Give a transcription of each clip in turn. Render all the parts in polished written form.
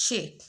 6।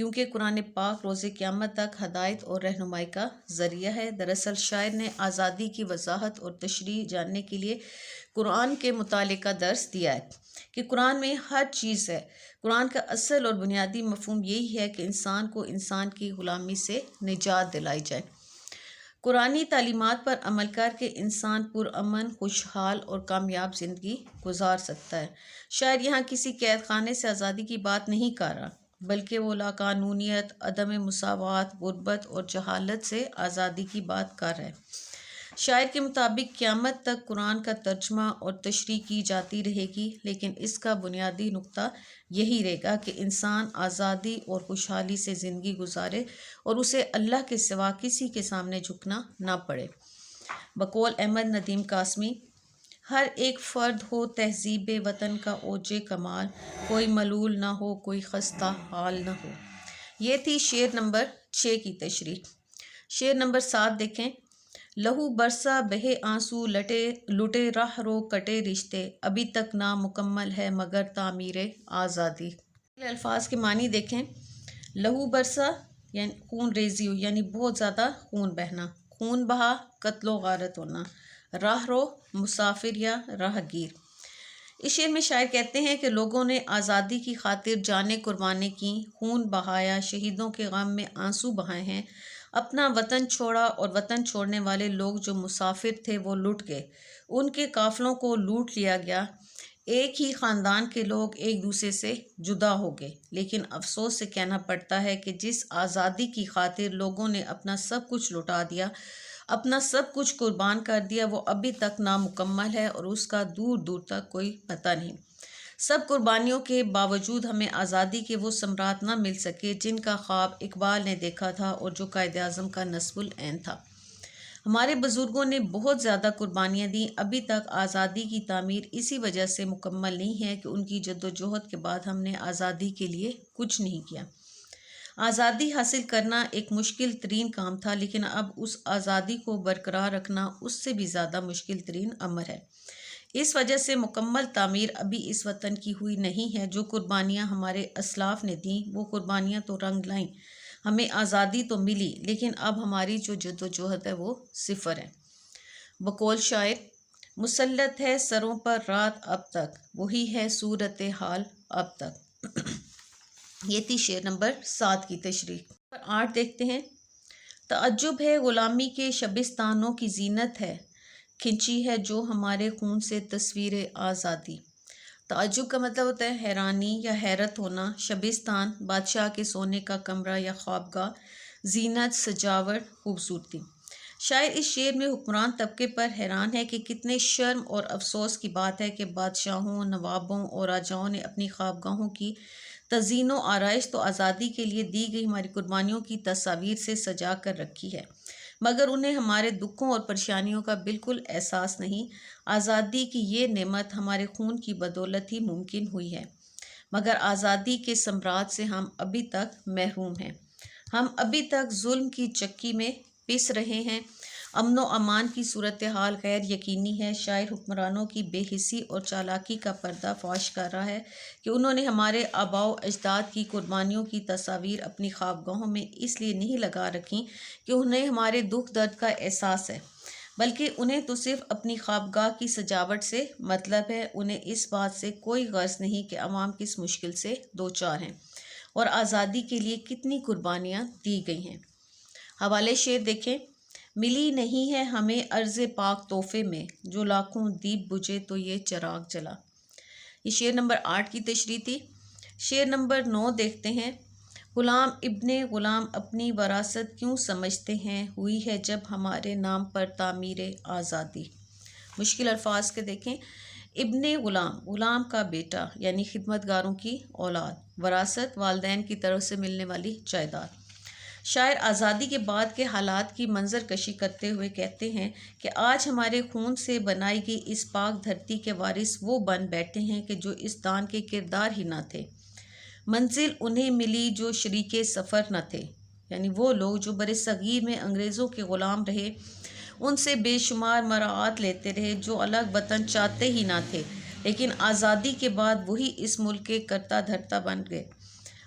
کیونکہ قرآن پاک روز قیامت تک ہدایت اور رہنمائی کا ذریعہ ہے۔ دراصل شاعر نے آزادی کی وضاحت اور تشریح جاننے کے لیے قرآن کے مطالعے کا درس دیا ہے کہ قرآن میں ہر چیز ہے۔ قرآن کا اصل اور بنیادی مفہوم یہی ہے کہ انسان کو انسان کی غلامی سے نجات دلائی جائے۔ قرآنی تعلیمات پر عمل کر کے انسان پرامن، خوشحال اور کامیاب زندگی گزار سکتا ہے۔ شاعر یہاں کسی قید خانے سے آزادی کی بات نہیں کر رہا، بلکہ وہ لاقانونیت، عدم مساوات، غربت اور جہالت سے آزادی کی بات کر رہا ہے۔ شاعر کے مطابق قیامت تک قرآن کا ترجمہ اور تشریح کی جاتی رہے گی، لیکن اس کا بنیادی نقطہ یہی رہے گا کہ انسان آزادی اور خوشحالی سے زندگی گزارے اور اسے اللہ کے سوا کسی کے سامنے جھکنا نہ پڑے۔ بقول احمد ندیم قاسمی، ہر ایک فرد ہو تہذیب وطن کا اوج کمال، کوئی ملول نہ ہو، کوئی خستہ حال نہ ہو۔ یہ تھی شعر نمبر 6 کی تشریح۔ شعر نمبر 7 دیکھیں۔ لہو برسا بہے آنسو لٹے راہ رو کٹے رشتے، ابھی تک نامکمل ہے مگر تعمیر آزادی۔ الفاظ کے معنی دیکھیں۔ لہو برسا یعنی خون ریزی ہو، یعنی بہت زیادہ خون بہنا، خون بہا قتل و غارت ہونا، راہ رو مسافر یا راہ گیر۔ اس شعر میں شاعر کہتے ہیں کہ لوگوں نے آزادی کی خاطر جانیں قربانی کی، خون بہایا، شہیدوں کے غم میں آنسو بہائے ہیں، اپنا وطن چھوڑا، اور وطن چھوڑنے والے لوگ جو مسافر تھے وہ لٹ گئے، ان کے قافلوں کو لوٹ لیا گیا، ایک ہی خاندان کے لوگ ایک دوسرے سے جدا ہو گئے۔ لیکن افسوس سے کہنا پڑتا ہے کہ جس آزادی کی خاطر لوگوں نے اپنا سب کچھ لٹا دیا، اپنا سب کچھ قربان کر دیا، وہ ابھی تک نامکمل ہے اور اس کا دور دور تک کوئی پتہ نہیں۔ سب قربانیوں کے باوجود ہمیں آزادی کے وہ ثمرات نہ مل سکے جن کا خواب اقبال نے دیکھا تھا اور جو قائد اعظم کا نصب العین تھا۔ ہمارے بزرگوں نے بہت زیادہ قربانیاں دیں، ابھی تک آزادی کی تعمیر اسی وجہ سے مکمل نہیں ہے کہ ان کی جدوجہد کے بعد ہم نے آزادی کے لیے کچھ نہیں کیا۔ آزادی حاصل کرنا ایک مشکل ترین کام تھا، لیکن اب اس آزادی کو برقرار رکھنا اس سے بھی زیادہ مشکل ترین امر ہے۔ اس وجہ سے مکمل تعمیر ابھی اس وطن کی ہوئی نہیں ہے۔ جو قربانیاں ہمارے اسلاف نے دیں وہ قربانیاں تو رنگ لائیں، ہمیں آزادی تو ملی، لیکن اب ہماری جو جدوجہد ہے وہ صفر ہے۔ بقول شاعر، مسلط ہے سروں پر رات اب تک، وہی ہے صورتحال اب تک۔ یہ تھی شعر نمبر 7 کی تشریح۔ 8 دیکھتے ہیں۔ تعجب ہے غلامی کے شبستانوں کی زینت ہے، کھنچی ہے جو ہمارے خون سے تصویر آزادی۔ تعجب کا مطلب ہوتا ہے حیرانی یا حیرت ہونا۔ شبستان بادشاہ کے سونے کا کمرہ یا خوابگاہ، زینت سجاوٹ خوبصورتی۔ شاعر اس شعر میں حکمران طبقے پر حیران ہے کہ کتنے شرم اور افسوس کی بات ہے کہ بادشاہوں، نوابوں اور راجاؤں نے اپنی خوابگاہوں کی تزئین و آرائش تو آزادی کے لیے دی گئی ہماری قربانیوں کی تصاویر سے سجا کر رکھی ہے، مگر انہیں ہمارے دکھوں اور پریشانیوں کا بالکل احساس نہیں۔ آزادی کی یہ نعمت ہمارے خون کی بدولت ہی ممکن ہوئی ہے، مگر آزادی کے ثمرات سے ہم ابھی تک محروم ہیں۔ ہم ابھی تک ظلم کی چکی میں پس رہے ہیں۔ امن و امان کی صورتحال غیر یقینی ہے۔ شاعر حکمرانوں کی بے حسی اور چالاکی کا پردہ فاش کر رہا ہے کہ انہوں نے ہمارے آباء و اجداد کی قربانیوں کی تصاویر اپنی خوابگاہوں میں اس لیے نہیں لگا رکھیں کہ انہیں ہمارے دکھ درد کا احساس ہے، بلکہ انہیں تو صرف اپنی خوابگاہ کی سجاوٹ سے مطلب ہے۔ انہیں اس بات سے کوئی غرض نہیں کہ عوام کس مشکل سے دوچار ہیں اور آزادی کے لیے کتنی قربانیاں دی گئی ہیں۔ حوالے شعر دیکھیں۔ ملی نہیں ہے ہمیں عرض پاک تحفے میں، جو لاکھوں دیپ بجھے تو یہ چراغ جلا۔ یہ شعر نمبر 8 کی تشریح تھی۔ شعر نمبر 9 دیکھتے ہیں۔ غلام ابن غلام اپنی وراثت کیوں سمجھتے ہیں، ہوئی ہے جب ہمارے نام پر تعمیر آزادی۔ مشکل الفاظ کے دیکھیں۔ ابن غلام، غلام کا بیٹا یعنی خدمت گاروں کی اولاد، وراثت والدین کی طرف سے ملنے والی جائیداد۔ شاعر آزادی کے بعد کے حالات کی منظر کشی کرتے ہوئے کہتے ہیں کہ آج ہمارے خون سے بنائی گئی اس پاک دھرتی کے وارث وہ بن بیٹھے ہیں کہ جو اس دان کے کردار ہی نہ تھے۔ منزل انہیں ملی جو شریک سفر نہ تھے، یعنی وہ لوگ جو برصغیر میں انگریزوں کے غلام رہے، ان سے بے شمار مراعات لیتے رہے، جو الگ وطن چاہتے ہی نہ تھے، لیکن آزادی کے بعد وہی اس ملک کے کرتا دھرتا بن گئے۔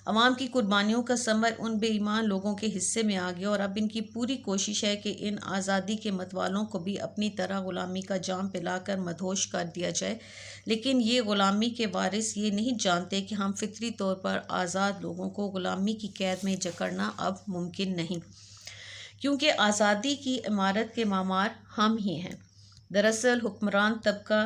عوام کی قربانیوں کا ثمر ان بے ایمان لوگوں کے حصے میں آ گیا اور اب ان کی پوری کوشش ہے کہ ان آزادی کے متوالوں کو بھی اپنی طرح غلامی کا جام پلا کر مدہوش کر دیا جائے، لیکن یہ غلامی کے وارث یہ نہیں جانتے کہ ہم فطری طور پر آزاد لوگوں کو غلامی کی قید میں جکڑنا اب ممکن نہیں، کیونکہ آزادی کی عمارت کے معمار ہم ہی ہیں۔ دراصل حکمران طبقہ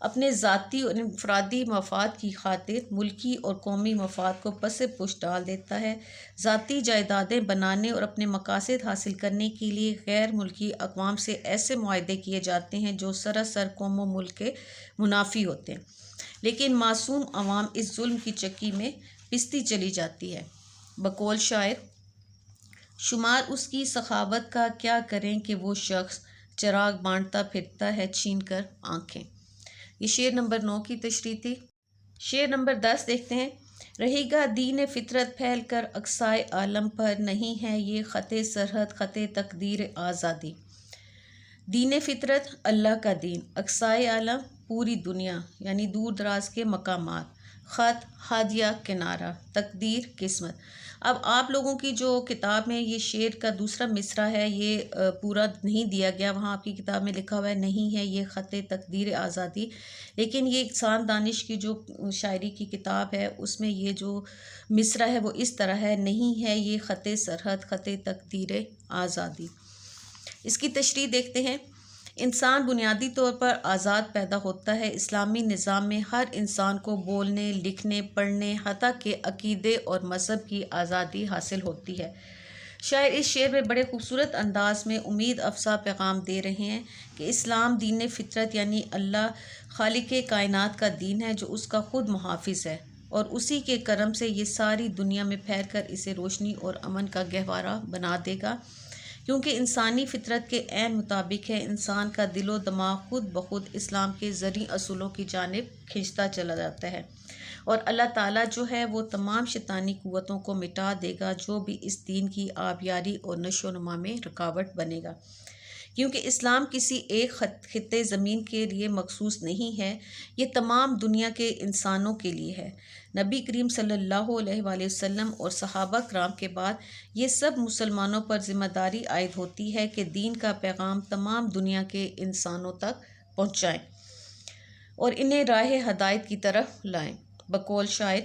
اپنے ذاتی اور انفرادی مفاد کی خاطر ملکی اور قومی مفاد کو پس پش ڈال دیتا ہے۔ ذاتی جائیدادیں بنانے اور اپنے مقاصد حاصل کرنے کے لیے غیر ملکی اقوام سے ایسے معاہدے کیے جاتے ہیں جو سراسر قوم و ملک کے منافی ہوتے ہیں، لیکن معصوم عوام اس ظلم کی چکی میں پستی چلی جاتی ہے۔ بقول شاعر: شمار اس کی سخاوت کا کیا کریں کہ وہ شخص چراغ بانٹتا پھرتا ہے چھین کر آنکھیں۔ یہ شعر نمبر 9 کی تشریح تھی۔ شعر نمبر 10 دیکھتے ہیں۔ رہے گا دین فطرت پھیل کر اقصائے عالم پر، نہیں ہے یہ خط سرحد خط تقدیر آزادی۔ دین فطرت اللہ کا دین، اقصائے عالم پوری دنیا یعنی دور دراز کے مقامات، خط حد یا کنارہ، تقدیر قسمت۔ اب آپ لوگوں کی جو کتاب میں یہ شعر کا دوسرا مصرع ہے یہ پورا نہیں دیا گیا، وہاں آپ کی کتاب میں لکھا ہوا ہے نہیں ہے یہ خط تقدیر آزادی، لیکن یہ احسان دانش کی جو شاعری کی کتاب ہے اس میں یہ جو مصرع ہے وہ اس طرح ہے: نہیں ہے یہ خط سرحد خط تقدیر آزادی۔ اس کی تشریح دیکھتے ہیں۔ انسان بنیادی طور پر آزاد پیدا ہوتا ہے۔ اسلامی نظام میں ہر انسان کو بولنے، لکھنے، پڑھنے، حتیٰ کہ عقیدے اور مذہب کی آزادی حاصل ہوتی ہے۔ شاعر اس شعر میں بڑے خوبصورت انداز میں امید افزا پیغام دے رہے ہیں کہ اسلام دین فطرت یعنی اللہ خالق کائنات کا دین ہے جو اس کا خود محافظ ہے، اور اسی کے کرم سے یہ ساری دنیا میں پھیل کر اسے روشنی اور امن کا گہوارہ بنا دے گا، کیونکہ انسانی فطرت کے عین مطابق ہے۔ انسان کا دل و دماغ خود بخود اسلام کے زرعی اصولوں کی جانب کھنچتا چلا جاتا ہے، اور اللہ تعالیٰ جو ہے وہ تمام شیطانی قوتوں کو مٹا دے گا جو بھی اس دین کی آبیاری اور نشو و نما میں رکاوٹ بنے گا، کیونکہ اسلام کسی ایک خطے زمین کے لیے مخصوص نہیں ہے، یہ تمام دنیا کے انسانوں کے لیے ہے۔ نبی کریم صلی اللہ علیہ وآلہ وسلم اور صحابہ کرام کے بعد یہ سب مسلمانوں پر ذمہ داری عائد ہوتی ہے کہ دین کا پیغام تمام دنیا کے انسانوں تک پہنچائیں اور انہیں راہ ہدایت کی طرف لائیں۔ بقول شاعر: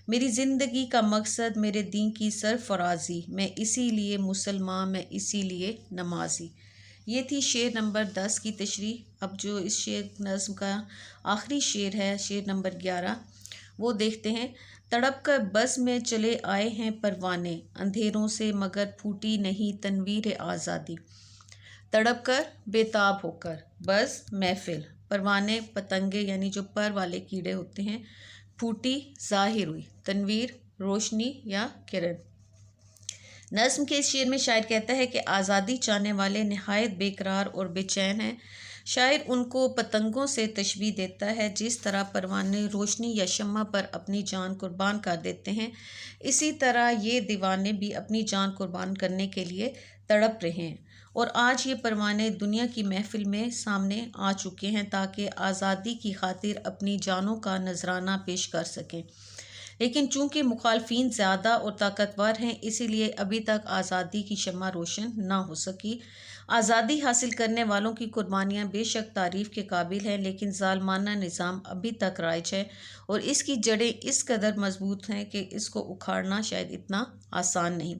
میری زندگی کا مقصد میرے دین کی سرفرازی، میں اسی لیے مسلمان، میں اسی لیے نمازی۔ یہ تھی شعر نمبر 10 کی تشریح۔ اب جو اس شعر نظم کا آخری شعر ہے، شعر نمبر 11، وہ دیکھتے ہیں۔ تڑپ کر بزم میں چلے آئے ہیں پروانے، اندھیروں سے مگر پھوٹی نہیں تنویر آزادی۔ تڑپ کر بےتاب ہو کر، بزم محفل، پروانے پتنگے یعنی جو پر والے کیڑے ہوتے ہیں، پھوٹی ظاہر ہوئی، تنویر روشنی یا کرن۔ نظم کے اس شعر میں شاعر کہتا ہے کہ آزادی چاہنے والے نہایت بے قرار اور بے چین ہیں۔ شاعر ان کو پتنگوں سے تشبیہ دیتا ہے، جس طرح پروانے روشنی یا شمع پر اپنی جان قربان کر دیتے ہیں، اسی طرح یہ دیوانے بھی اپنی جان قربان کرنے کے لیے تڑپ رہے ہیں، اور آج یہ پروانے دنیا کی محفل میں سامنے آ چکے ہیں تاکہ آزادی کی خاطر اپنی جانوں کا نذرانہ پیش کر سکیں، لیکن چونکہ مخالفین زیادہ اور طاقتور ہیں اسی لیے ابھی تک آزادی کی شمع روشن نہ ہو سکی۔ آزادی حاصل کرنے والوں کی قربانیاں بے شک تعریف کے قابل ہیں، لیکن ظالمانہ نظام ابھی تک رائج ہے اور اس کی جڑیں اس قدر مضبوط ہیں کہ اس کو اکھاڑنا شاید اتنا آسان نہیں۔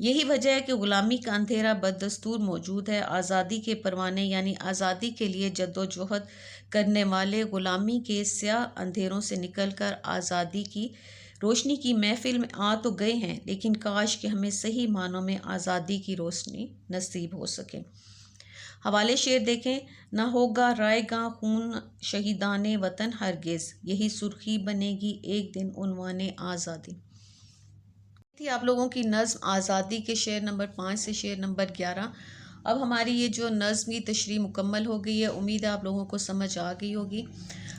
یہی وجہ ہے کہ غلامی کا اندھیرا بدستور موجود ہے۔ آزادی کے پروانے یعنی آزادی کے لیے جدوجہد کرنے والے غلامی کے سیاہ اندھیروں سے نکل کر آزادی کی روشنی کی محفل میں آ تو گئے ہیں، لیکن کاش کہ ہمیں صحیح معنوں میں آزادی کی روشنی نصیب ہو سکے۔ حوالے شعر دیکھیں۔ نہ ہوگا رائے گاں خون شہیدان وطن ہرگز، یہی سرخی بنے گی ایک دن عنوان آزادی۔ تھی آپ لوگوں کی نظم آزادی کے شعر نمبر 5 سے شعر نمبر 11۔ اب ہماری یہ جو نظم کی تشریح مکمل ہو گئی ہے، امید ہے آپ لوگوں کو سمجھ آ گئی ہوگی۔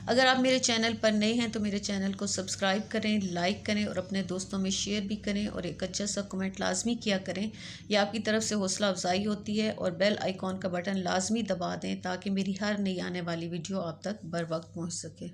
اگر آپ میرے چینل پر نئے ہیں تو میرے چینل کو سبسکرائب کریں، لائک کریں اور اپنے دوستوں میں شیئر بھی کریں، اور ایک اچھا سا کمنٹ لازمی کیا کریں، یہ آپ کی طرف سے حوصلہ افزائی ہوتی ہے، اور بیل آئیکن کا بٹن لازمی دبا دیں تاکہ میری ہر نئی آنے والی ویڈیو آپ تک بر وقت پہنچ سکے۔